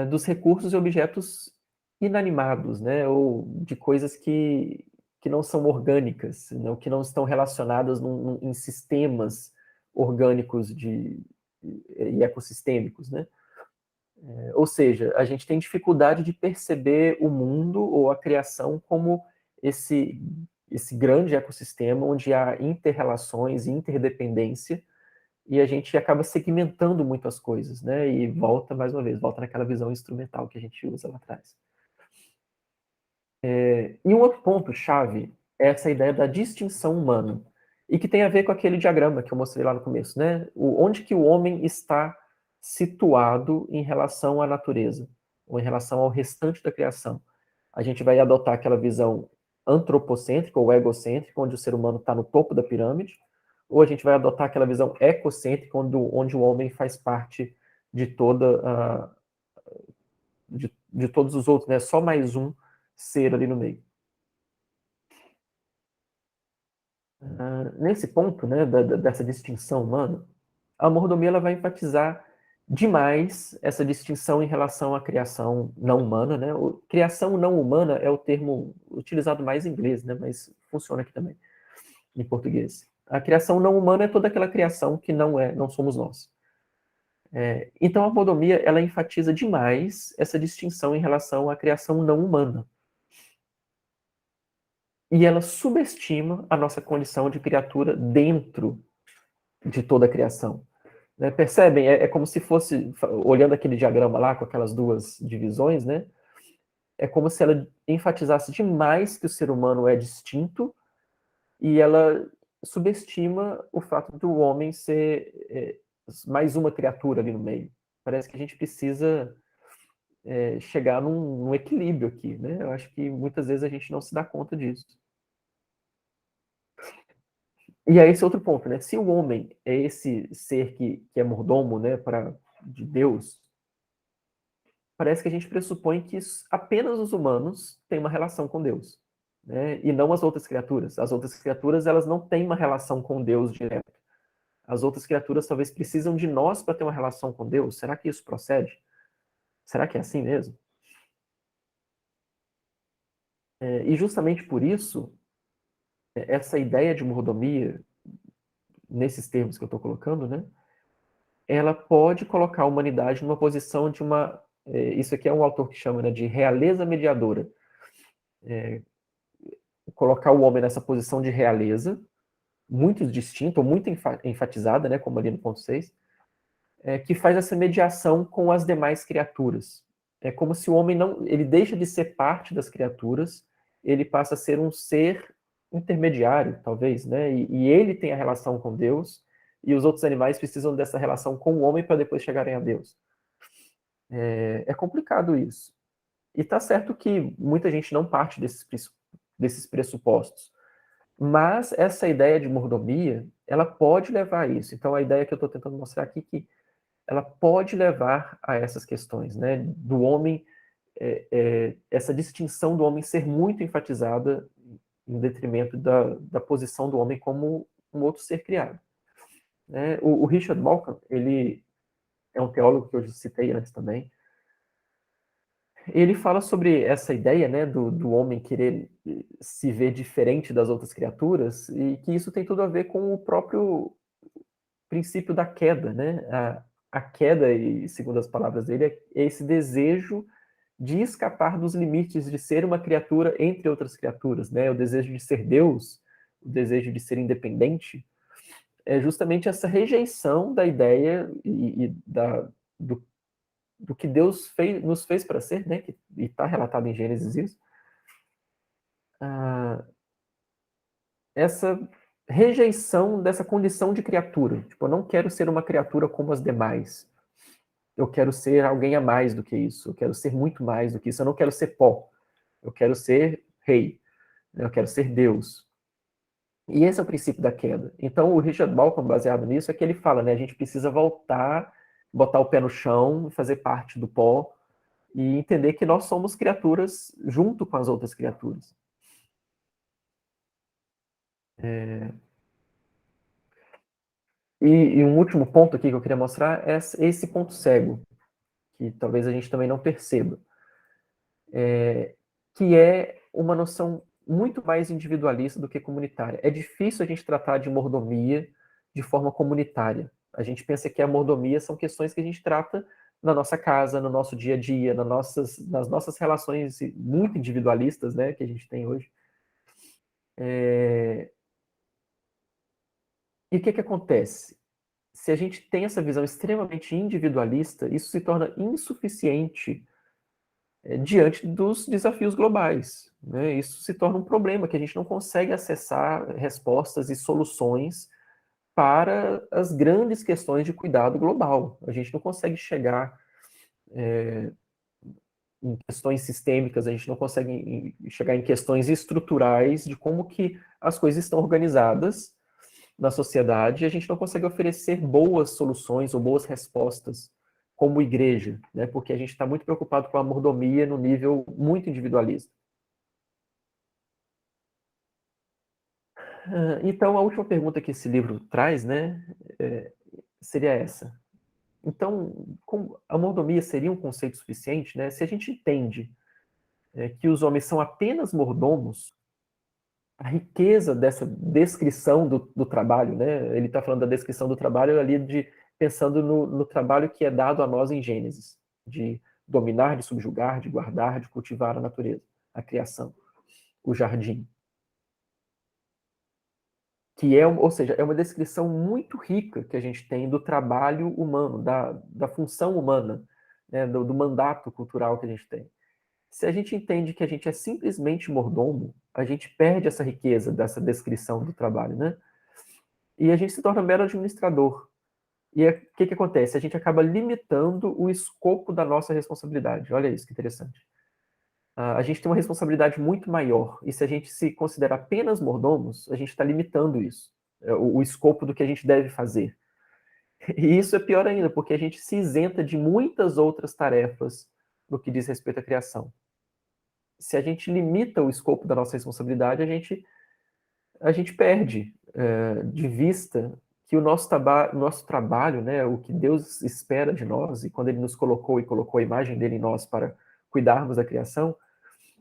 dos recursos e objetos inanimados, né? Ou de coisas que não são orgânicas, né? Ou que não estão relacionadas em sistemas orgânicos e ecossistêmicos, né? Ou seja, a gente tem dificuldade de perceber o mundo ou a criação como esse grande ecossistema onde há inter-relações e interdependência, e a gente acaba segmentando muito as coisas, né? E volta, mais uma vez, volta naquela visão instrumental que a gente usa lá atrás. E um outro ponto-chave é essa ideia da distinção humana, e que tem a ver com aquele diagrama que eu mostrei lá no começo, né? Onde que o homem está situado em relação à natureza, ou em relação ao restante da criação. A gente vai adotar aquela visão antropocêntrica ou egocêntrica, onde o ser humano está no topo da pirâmide, ou a gente vai adotar aquela visão ecocêntrica, onde o homem faz parte de de todos os outros, né? Só mais um ser ali no meio. Nesse ponto, né, dessa distinção humana, a mordomia ela vai enfatizar demais essa distinção em relação à criação não humana, né? Criação não humana é o termo utilizado mais em inglês, né? Mas funciona aqui também em português. A criação não humana é toda aquela criação que não somos nós. Então a mordomia ela enfatiza demais essa distinção em relação à criação não humana. E ela subestima a nossa condição de criatura dentro de toda a criação. Né? Percebem? É como se fosse, olhando aquele diagrama lá, com aquelas duas divisões, né? É como se ela enfatizasse demais que o ser humano é distinto e ela subestima o fato do homem ser mais uma criatura ali no meio. Parece que a gente precisa chegar num equilíbrio aqui, né? Eu acho que muitas vezes a gente não se dá conta disso. E é esse outro ponto, né? Se o homem é esse ser que é mordomo, né, de Deus, parece que a gente pressupõe que apenas os humanos têm uma relação com Deus, né? E não as outras criaturas. As outras criaturas, elas não têm uma relação com Deus direta. As outras criaturas talvez precisam de nós para ter uma relação com Deus. Será que isso procede? Será que é assim mesmo? E justamente por isso, essa ideia de mordomia, nesses termos que eu estou colocando, né? Ela pode colocar a humanidade numa posição de uma... isso aqui é um autor que chama, né, de realeza mediadora. Colocar o homem nessa posição de realeza, muito distinta, ou muito enfatizada, né, como ali no ponto 6, que faz essa mediação com as demais criaturas. É como se o homem não... ele deixa de ser parte das criaturas ele passa a ser um ser intermediário, talvez, né? E ele tem a relação com Deus, e os outros animais precisam dessa relação com o homem para depois chegarem a Deus. É complicado isso. E tá certo que muita gente não parte desses pressupostos. Mas essa ideia de mordomia, ela pode levar a isso. Então, a ideia que eu estou tentando mostrar aqui é que ela pode levar a essas questões, né? Do homem, essa distinção do homem ser muito enfatizada em detrimento da posição do homem como um outro ser criado. Né? O Richard Dawkins, ele é um teólogo que eu já citei antes também. Ele fala sobre essa ideia, né, do homem querer se ver diferente das outras criaturas e que isso tem tudo a ver com o próprio princípio da queda, né? A queda, e segundo as palavras dele, é esse desejo de escapar dos limites de ser uma criatura entre outras criaturas, né? O desejo de ser Deus, o desejo de ser independente, é justamente essa rejeição da ideia do, do que Deus nos fez para ser, né? E está relatado em Gênesis isso. Essa rejeição dessa condição de criatura. Tipo, eu não quero ser uma criatura como as demais. Eu quero ser alguém a mais do que isso. Eu quero ser muito mais do que isso. Eu não quero ser pó. Eu quero ser rei. Eu quero ser Deus. E esse é o princípio da queda. Então, o Richard Dawkins, baseado nisso, é que ele fala, né? A gente precisa voltar, botar o pé no chão, fazer parte do pó e entender que nós somos criaturas junto com as outras criaturas. E um último ponto aqui que eu queria mostrar é esse ponto cego, que talvez a gente também não perceba, que é uma noção muito mais individualista do que comunitária. É difícil a gente tratar de mordomia de forma comunitária. A gente pensa que a mordomia são questões que a gente trata na nossa casa, no nosso dia a dia, nas nossas relações muito individualistas, né, que a gente tem hoje. E o que acontece? Se a gente tem essa visão extremamente individualista, isso se torna insuficiente diante dos desafios globais. Né? Isso se torna um problema, que a gente não consegue acessar respostas e soluções para as grandes questões de cuidado global. A gente não consegue chegar em questões sistêmicas, a gente não consegue chegar em questões estruturais de como que as coisas estão organizadas na sociedade, e a gente não consegue oferecer boas soluções ou boas respostas como igreja, né? Porque a gente está muito preocupado com a mordomia no nível muito individualista. Então, a última pergunta que esse livro traz, né, seria essa. Então, a mordomia seria um conceito suficiente, né? Se a gente entende que os homens são apenas mordomos, a riqueza dessa descrição do trabalho, né? Ele está falando da descrição do trabalho ali pensando no trabalho que é dado a nós em Gênesis, de dominar, de subjugar, de guardar, de cultivar a natureza, a criação, o jardim. Que é, ou seja, é uma descrição muito rica que a gente tem do trabalho humano, da função humana, né? do mandato cultural que a gente tem. Se a gente entende que a gente é simplesmente mordomo, a gente perde essa riqueza dessa descrição do trabalho, né? E a gente se torna mero administrador. E o que acontece? A gente acaba limitando o escopo da nossa responsabilidade. Olha isso, que interessante. A gente tem uma responsabilidade muito maior. E se a gente se considera apenas mordomos, a gente está limitando isso, o escopo do que a gente deve fazer. E isso é pior ainda, porque a gente se isenta de muitas outras tarefas no que diz respeito à criação. Se a gente limita o escopo da nossa responsabilidade, a gente perde de vista que o nosso trabalho, né, o que Deus espera de nós, e quando Ele nos colocou e colocou a imagem dele em nós para cuidarmos da criação,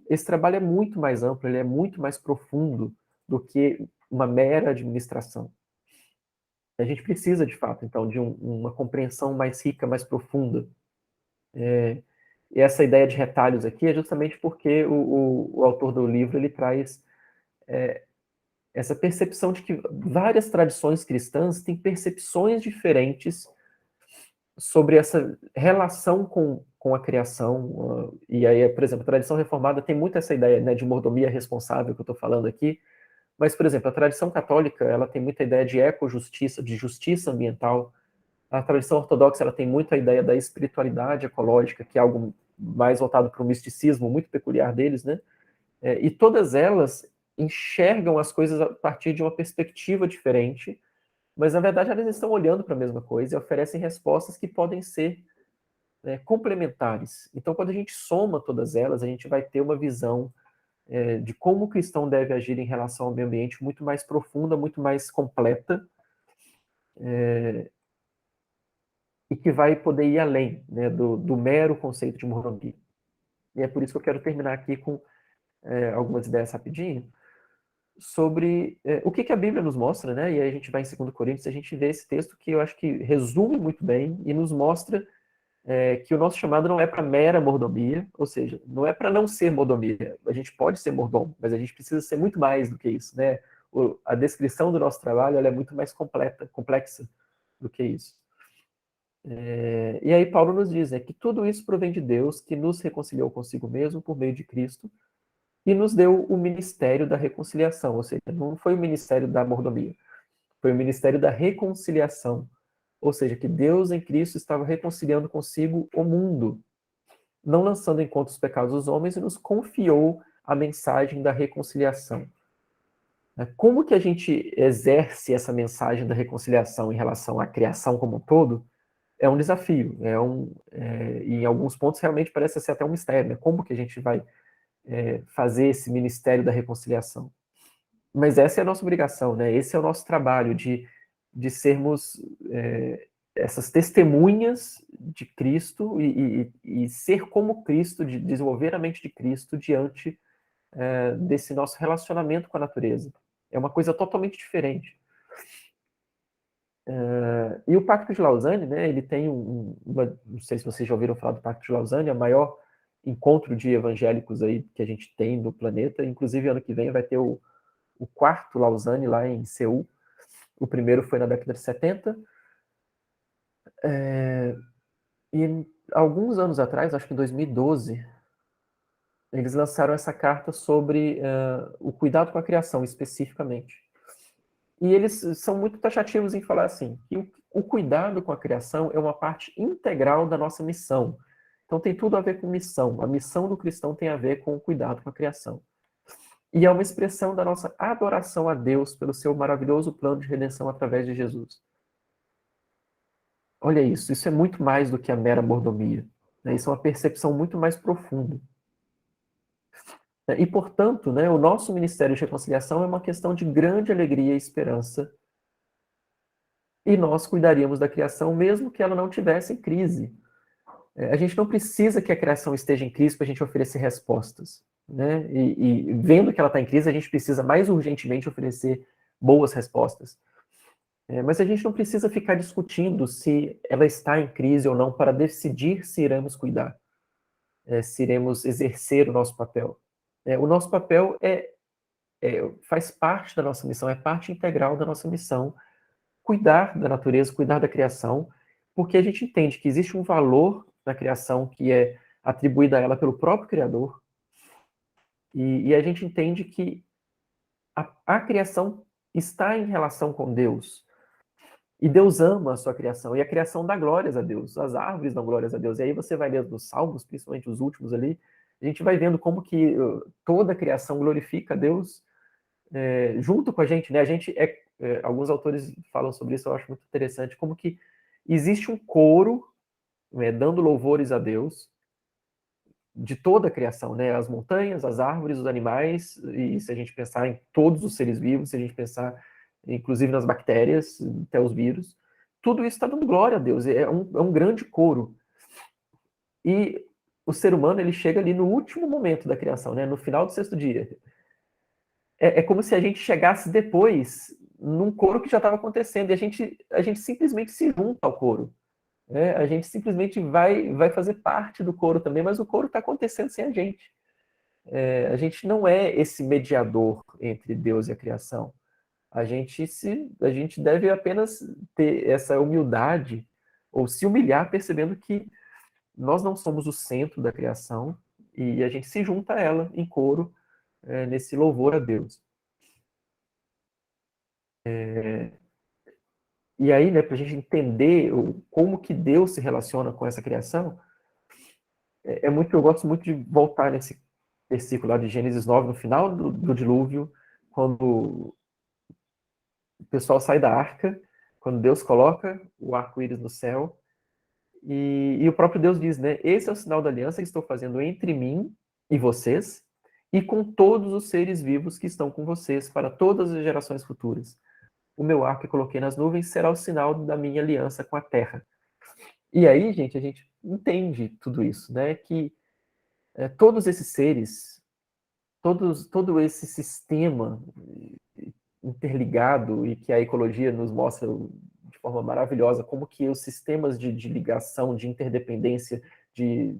esse trabalho é muito mais amplo, ele é muito mais profundo do que uma mera administração. A gente precisa, de fato, então, de uma compreensão mais rica, mais profunda. E essa ideia de retalhos aqui é justamente porque o autor do livro ele traz essa percepção de que várias tradições cristãs têm percepções diferentes sobre essa relação com a criação, e aí, por exemplo, a tradição reformada tem muito essa ideia, né, de mordomia responsável que eu estou falando aqui, mas, por exemplo, a tradição católica, ela tem muita ideia de ecojustiça, de justiça ambiental. A tradição ortodoxa, ela tem muito a ideia da espiritualidade ecológica, que é algo mais voltado para o misticismo muito peculiar deles, né? E todas elas enxergam as coisas a partir de uma perspectiva diferente, mas na verdade elas estão olhando para a mesma coisa e oferecem respostas que podem ser complementares. Então, quando a gente soma todas elas, a gente vai ter uma visão de como o cristão deve agir em relação ao meio ambiente muito mais profunda, muito mais completa, e que vai poder ir além, né, do mero conceito de mordomia. E é por isso que eu quero terminar aqui com algumas ideias rapidinho sobre o que a Bíblia nos mostra, né? E aí a gente vai em 2 Coríntios, a gente vê esse texto que eu acho que resume muito bem e nos mostra que o nosso chamado não é para mera mordomia, ou seja, não é para não ser mordomia. A gente pode ser mordomo, mas a gente precisa ser muito mais do que isso, né? A descrição do nosso trabalho ela é muito mais complexa do que isso. E aí Paulo nos diz que tudo isso provém de Deus, que nos reconciliou consigo mesmo por meio de Cristo e nos deu o ministério da reconciliação, ou seja, não foi o ministério da mordomia, foi o ministério da reconciliação, ou seja, que Deus em Cristo estava reconciliando consigo o mundo, não lançando em conta os pecados dos homens, e nos confiou a mensagem da reconciliação. Como que a gente exerce essa mensagem da reconciliação em relação à criação como um todo? É um desafio, e em alguns pontos realmente parece ser até um mistério, né? Como que a gente vai fazer esse ministério da reconciliação? Mas essa é a nossa obrigação, né? Esse é o nosso trabalho de sermos essas testemunhas de Cristo e ser como Cristo, de desenvolver a mente de Cristo diante desse nosso relacionamento com a natureza. É uma coisa totalmente diferente. E o Pacto de Lausanne, né, ele tem não sei se vocês já ouviram falar do Pacto de Lausanne, é o maior encontro de evangélicos aí que a gente tem no planeta. Inclusive, ano que vem vai ter o quarto Lausanne lá em Seul. O primeiro foi na década de 70. E alguns anos atrás, acho que em 2012, eles lançaram essa carta sobre o cuidado com a criação, especificamente. E eles são muito taxativos em falar assim, que o cuidado com a criação é uma parte integral da nossa missão. Então tem tudo a ver com missão. A missão do cristão tem a ver com o cuidado com a criação. E é uma expressão da nossa adoração a Deus pelo seu maravilhoso plano de redenção através de Jesus. Olha isso é muito mais do que a mera mordomia. Né? Isso é uma percepção muito mais profunda. E, portanto, né, o nosso ministério de reconciliação é uma questão de grande alegria e esperança. E nós cuidaríamos da criação mesmo que ela não tivesse em crise. A gente não precisa que a criação esteja em crise para a gente oferecer respostas. Né? E vendo que ela está em crise, a gente precisa mais urgentemente oferecer boas respostas. Mas a gente não precisa ficar discutindo se ela está em crise ou não para decidir se iremos cuidar, se iremos exercer o nosso papel. O nosso papel faz parte da nossa missão, é parte integral da nossa missão, cuidar da natureza, cuidar da criação, porque a gente entende que existe um valor na criação que é atribuído a ela pelo próprio Criador, e a gente entende que a criação está em relação com Deus, e Deus ama a sua criação, e a criação dá glórias a Deus, as árvores dão glórias a Deus, e aí você vai ler nos Salmos, principalmente os últimos ali, a gente vai vendo como que toda a criação glorifica a Deus, junto com a gente, né? A gente alguns autores falam sobre isso, eu acho muito interessante, como que existe um coro, dando louvores a Deus de toda a criação, né? As montanhas, as árvores, os animais, e se a gente pensar em todos os seres vivos, se a gente pensar inclusive nas bactérias, até os vírus, tudo isso está dando glória a Deus, é um grande coro. E o ser humano, ele chega ali no último momento da criação, né? No final do sexto dia. É como se a gente chegasse depois num coro que já estava acontecendo, e a gente simplesmente se junta ao coro. Né? A gente simplesmente vai fazer parte do coro também, mas o coro está acontecendo sem a gente. A gente não é esse mediador entre Deus e a criação. A gente deve apenas ter essa humildade, ou se humilhar percebendo que nós não somos o centro da criação e a gente se junta a ela em coro, nesse louvor a Deus. E aí, né, para a gente entender como que Deus se relaciona com essa criação, eu gosto muito de voltar nesse versículo lá de Gênesis 9, no final do dilúvio, quando o pessoal sai da arca, quando Deus coloca o arco-íris no céu, e o próprio Deus diz, né, esse é o sinal da aliança que estou fazendo entre mim e vocês, e com todos os seres vivos que estão com vocês, para todas as gerações futuras. O meu arco que coloquei nas nuvens será o sinal da minha aliança com a terra. E aí, gente, a gente entende tudo isso, né? Que todos esses seres, todo esse sistema interligado e que a ecologia nos mostra de forma maravilhosa como que os sistemas de ligação, de interdependência, de,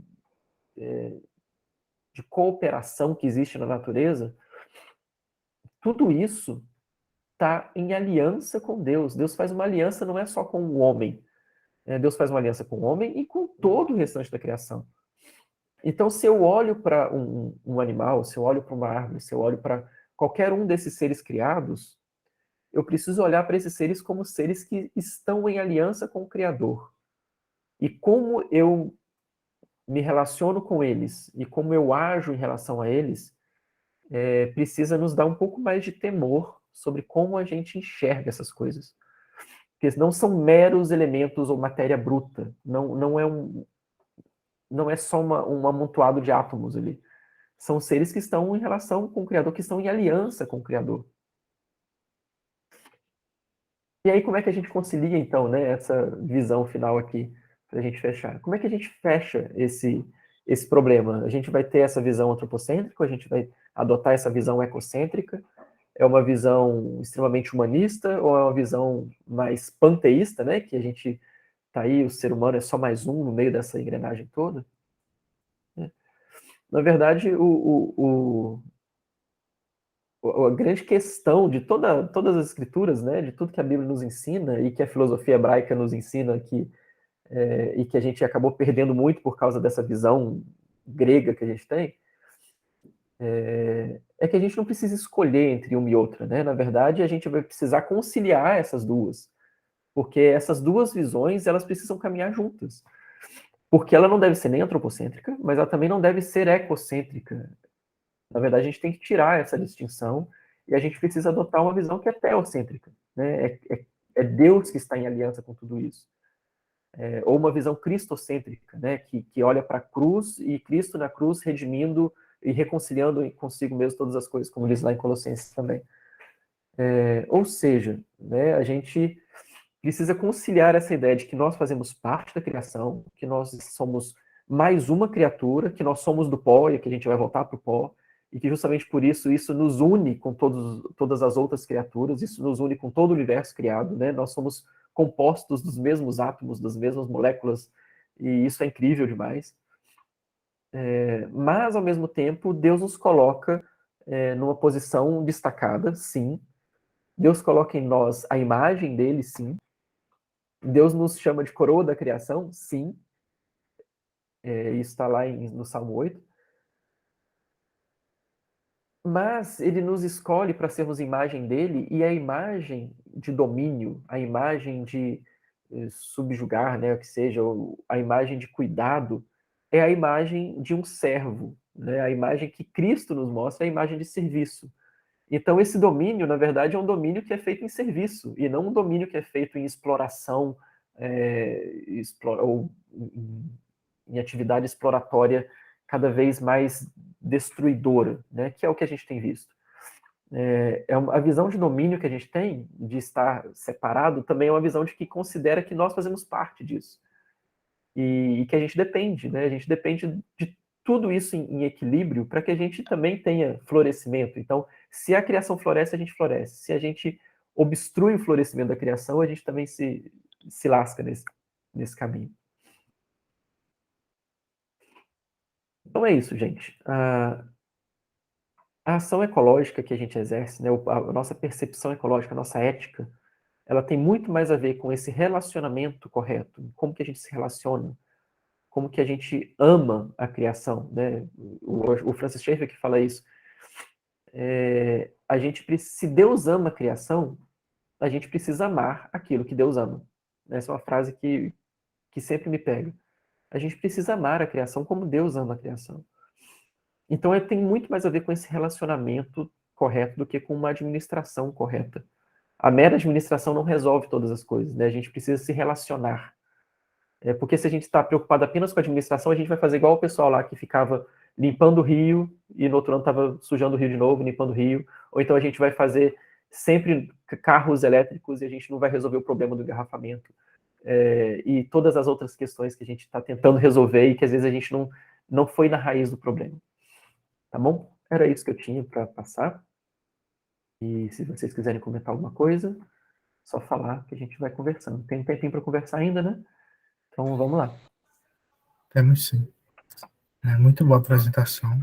de cooperação que existe na natureza, tudo isso está em aliança com Deus. Deus faz uma aliança não é só com o homem, Deus faz uma aliança com o homem e com todo o restante da criação. Então, se eu olho para um animal, se eu olho para uma árvore, se eu olho para qualquer um desses seres criados, eu preciso olhar para esses seres como seres que estão em aliança com o Criador. E como eu me relaciono com eles e como eu ajo em relação a eles, precisa nos dar um pouco mais de temor sobre como a gente enxerga essas coisas. Porque não são meros elementos ou matéria bruta. Não é só um amontoado de átomos ali. São seres que estão em relação com o Criador, que estão em aliança com o Criador. E aí, como é que a gente concilia, então, né, essa visão final aqui, para a gente fechar? Como é que a gente fecha esse problema? A gente vai ter essa visão antropocêntrica, a gente vai adotar essa visão ecocêntrica? É uma visão extremamente humanista ou é uma visão mais panteísta, né, que a gente tá aí, o ser humano é só mais um no meio dessa engrenagem toda? Na verdade, a grande questão de todas as escrituras, né, de tudo que a Bíblia nos ensina e que a filosofia hebraica nos ensina aqui, e que a gente acabou perdendo muito por causa dessa visão grega que a gente tem, é que a gente não precisa escolher entre uma e outra, né? Na verdade, a gente vai precisar conciliar essas duas, porque essas duas visões elas precisam caminhar juntas, porque ela não deve ser nem antropocêntrica, mas ela também não deve ser ecocêntrica. Na verdade, a gente tem que tirar essa distinção e a gente precisa adotar uma visão que é teocêntrica, né? É Deus que está em aliança com tudo isso. Ou uma visão cristocêntrica, né? Que olha para a cruz e Cristo na cruz redimindo e reconciliando consigo mesmo todas as coisas, como diz lá em Colossenses também. Ou seja, né, a gente precisa conciliar essa ideia de que nós fazemos parte da criação, que nós somos mais uma criatura, que nós somos do pó e que a gente vai voltar para o pó, e que justamente por isso nos une com todas as outras criaturas, isso nos une com todo o universo criado, né? Nós somos compostos dos mesmos átomos, das mesmas moléculas, e isso é incrível demais. Mas, ao mesmo tempo, Deus nos coloca numa posição destacada, sim. Deus coloca em nós a imagem dele, sim. Deus nos chama de coroa da criação, sim. Isso está lá no Salmo 8. Mas ele nos escolhe para sermos imagem dele, e a imagem de domínio, a imagem de subjugar, né, o que seja, a imagem de cuidado, é a imagem de um servo, né? A imagem que Cristo nos mostra é a imagem de serviço. Então, esse domínio, na verdade, é um domínio que é feito em serviço, e não um domínio que é feito em exploração, ou em atividade exploratória cada vez mais destruidora, né? Que é o que a gente tem visto. A visão de domínio que a gente tem, de estar separado, também é uma visão de que considera que nós fazemos parte disso. E que a gente depende, né? A gente depende de tudo isso em equilíbrio para que a gente também tenha florescimento. Então, se a criação floresce, a gente floresce. Se a gente obstrui o florescimento da criação, a gente também se lasca nesse caminho. Então é isso, gente. A ação ecológica que a gente exerce, né, a nossa percepção ecológica, a nossa ética, ela tem muito mais a ver com esse relacionamento correto, como que a gente se relaciona, como que a gente ama a criação, né? O Francis Schaeffer que fala isso. Se Deus ama a criação, a gente precisa amar aquilo que Deus ama. Essa é uma frase que sempre me pega. A gente precisa amar a criação como Deus ama a criação. Então, tem muito mais a ver com esse relacionamento correto do que com uma administração correta. A mera administração não resolve todas as coisas, né? A gente precisa se relacionar. Porque se a gente está preocupado apenas com a administração, a gente vai fazer igual o pessoal lá que ficava limpando o rio e no outro ano estava sujando o rio de novo, limpando o rio. Ou então a gente vai fazer sempre carros elétricos e a gente não vai resolver o problema do engarrafamento. E todas as outras questões que a gente está tentando resolver e que às vezes a gente não foi na raiz do problema. Tá bom? Era isso que eu tinha para passar. E se vocês quiserem comentar alguma coisa, só falar que a gente vai conversando. Tem um tempinho para conversar ainda, né? Então vamos lá. Temos sim. Muito boa a apresentação.